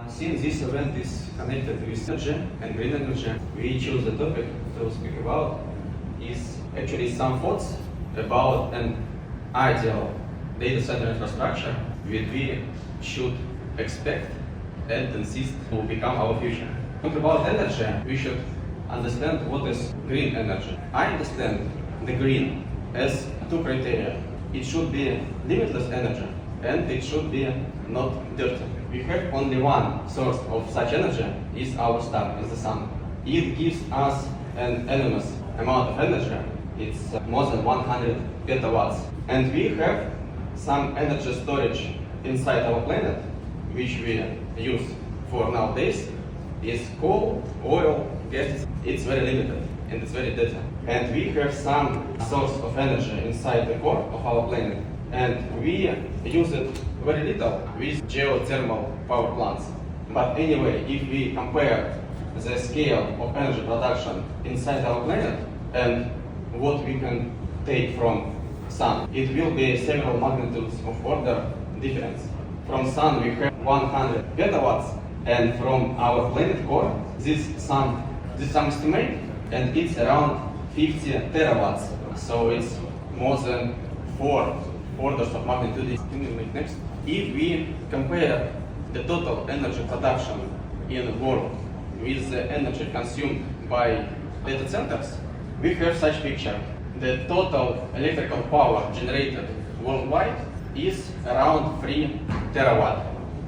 Since this event is connected with energy and green energy, we choose the topic to speak about is actually some thoughts about an ideal data center infrastructure that we should expect and insist to become our future. Talking about energy, we should understand what is green energy. I understand the green as two criteria. It should be limitless energy and it should be not dirty. We have only one source of such energy, is our star, is the sun. It gives us an enormous amount of energy. It's more than 100 petawatts. And we have some energy storage inside our planet, which we use for nowadays, is coal, oil, gas. It's very limited and it's very dirty. And we have some source of energy inside the core of our planet, and we use it very little with geothermal power plants. But anyway, if we compare the scale of energy production inside our planet and what we can take from sun, it will be several magnitudes of order difference. From sun we have 100 petawatts, and from our planet core this some estimate, and it's around 50 terawatts. So it's more than 4 orders of magnitude. Next, if we compare the total energy production in the world with the energy consumed by data centers, we have such picture. The total electrical power generated worldwide is around 3 terawatt.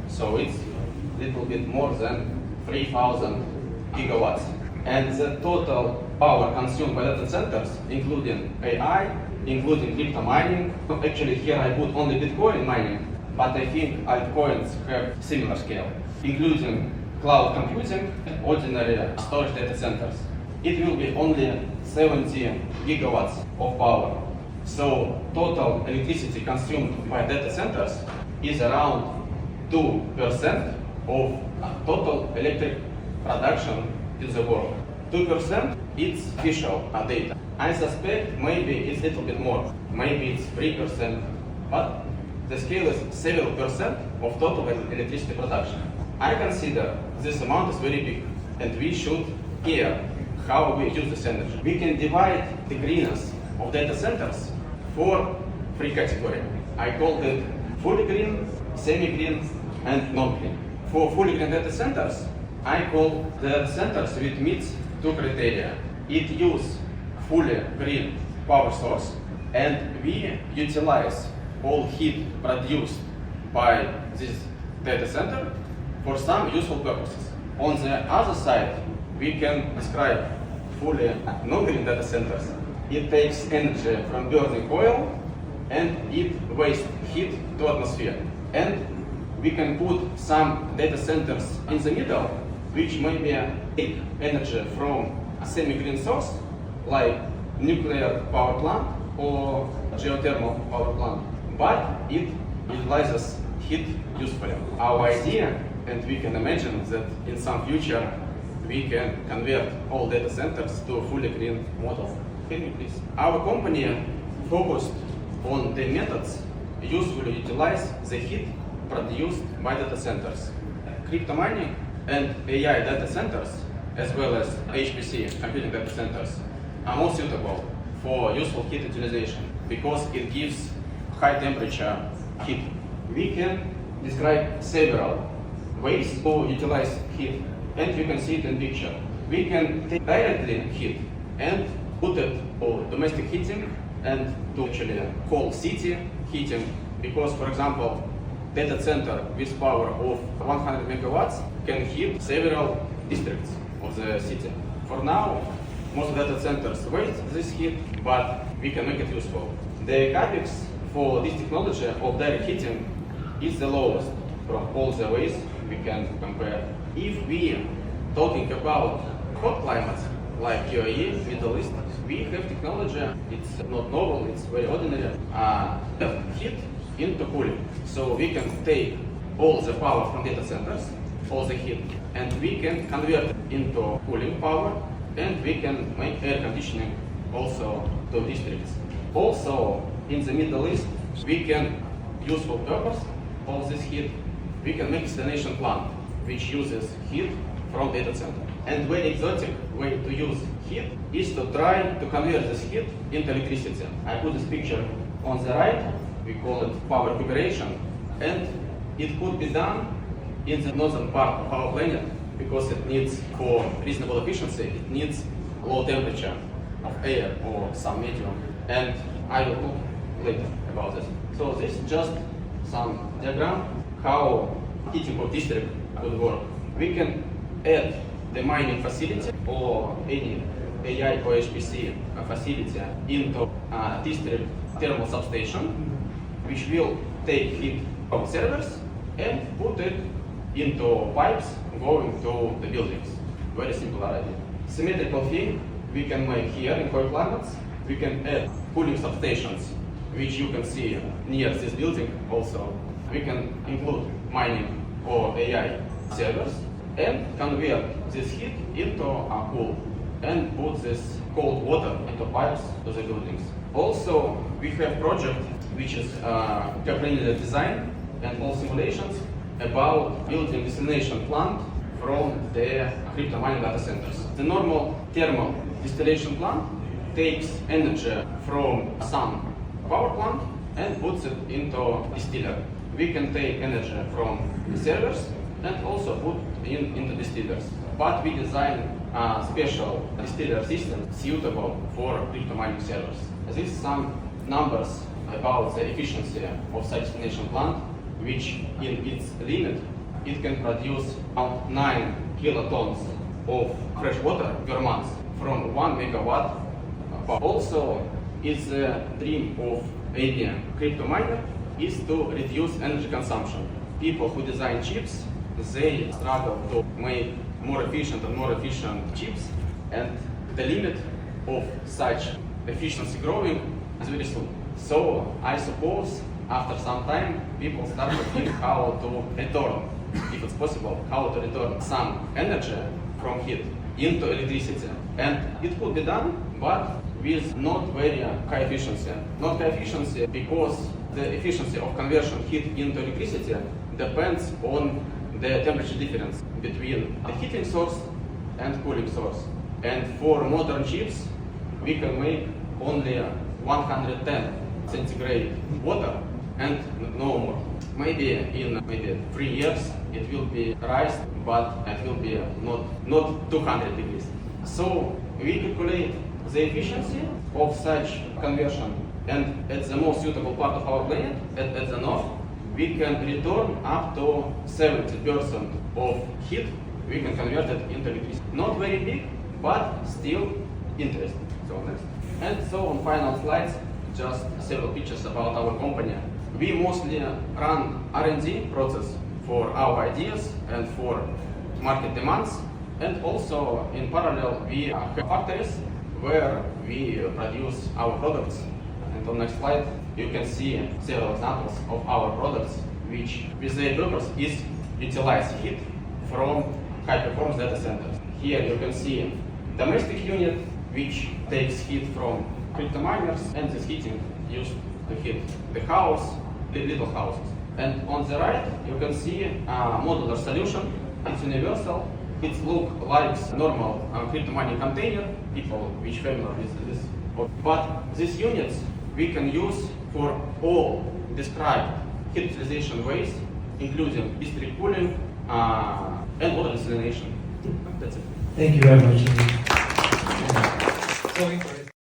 So it's a little bit more than 3,000 gigawatts. And the total power consumed by data centers, including AI, including crypto mining. Actually, here I put only Bitcoin mining, but I think altcoins have similar scale, including cloud computing and ordinary storage data centers. It will be only 70 gigawatts of power. So total electricity consumed by data centers is around 2% of total electric production in the world. 2% it's official data. I suspect maybe it's a little bit more, maybe it's 3%, but the scale is several percent of total electricity production. I consider this amount is very big, and we should care how we use this energy. We can divide the greenness of data centers for 3 categories. I call it fully green, semi-green, and non-green. For fully green data centers, I call the data centers which meets 2 criteria. It uses fully green power source, and we utilize all heat produced by this data center for some useful purposes. On the other side, we can describe fully non-green data centers. It takes energy from burning oil and it wastes heat to atmosphere. And we can put some data centers in the middle, which maybe take energy from a semi-green source, like nuclear power plant or geothermal power plant, but it utilizes heat usefully. Our idea, and we can imagine that in some future we can convert all data centers to a fully green model. Can you please? Our company focused on the methods usefully utilize the heat produced by data centers. Crypto mining and AI data centers, as well as HPC computing data centers, are more suitable for useful heat utilization because it gives high temperature heat. We can describe several ways to utilize heat, and you can see it in picture. We can take directly heat and put it for domestic heating and to actually whole city heating, because, for example, data center with power of 100 megawatts can heat several districts of the city. For now, most data centers waste this heat, but we can make it useful. The capex for this technology of direct heating is the lowest from all the ways we can compare. If we talking about hot climates like UAE, Middle East, we have technology, it's not novel, it's very ordinary, heat into cooling. So we can take all the power from data centers, all the heat, and we can convert it into cooling power, and we can make air conditioning also to districts. Also, in the Middle East, we can use for purpose all this heat. We can make desalination plant which uses heat from data center. And very exotic way to use heat is to try to convert this heat into electricity. I put this picture on the right. We call it power recuperation, and it could be done in the northern part of our planet because it needs, for reasonable efficiency, it needs low temperature of air or some medium, and I will talk later about this. So this is just some diagram how heating of district would work. We can add the mining facility or any AI or HPC facility into a district thermal substation, which will take heat from servers and put it into pipes going to the buildings. Very simple idea. Symmetrical thing we can make here in cold climates. We can add cooling substations, which you can see near this building also. We can include mining or AI servers and convert this heat into a cool and put this cold water into pipes to the buildings. Also, we have project which is comprehensive design and all simulations about building desalination plant from the crypto mining data centers. The normal thermal distillation plant takes energy from some power plant and puts it into distiller. We can take energy from the servers and also put into distillers. But we design a special distiller system suitable for crypto mining servers. This is some numbers about the efficiency of such destination plant, which in its limit, it can produce about 9 kilotons of fresh water per month from 1 megawatt. Also, it's the dream of any crypto miner is to reduce energy consumption. People who design chips, they struggle to make more efficient and more efficient chips, and the limit of such efficiency growing is very soon. So I suppose after some time people start to think how to return, if it's possible, how to return some energy from heat into electricity. And it could be done, but with not very high efficiency. Not high efficiency because the efficiency of conversion heat into electricity depends on the temperature difference between the heating source and cooling source. And for modern chips, we can make only 110 centigrade water and no more. Maybe in 3 years it will be raised, but it will be not 200 degrees. So we calculate the efficiency of such conversion, and at the most suitable part of our planet, at the north, we can return up to 70% of heat. We can convert it into electricity. Not very big, but still interesting. So next. And so on final slides, just several pictures about our company. We mostly run R&D process for our ideas and for market demands. And also in parallel, we have factories where we produce our products. And on next slide, you can see several examples of our products, which with their purpose is utilize heat from high-performance data centers. Here you can see domestic unit, which takes heat from crypto miners, and this heating used to heat the house, the little houses. And on the right, you can see a modular solution. It's universal. It looks like normal crypto mining container, people which familiar with this. But these units we can use for all described heat utilization ways, including district cooling and water desalination. That's it. Thank you very much. So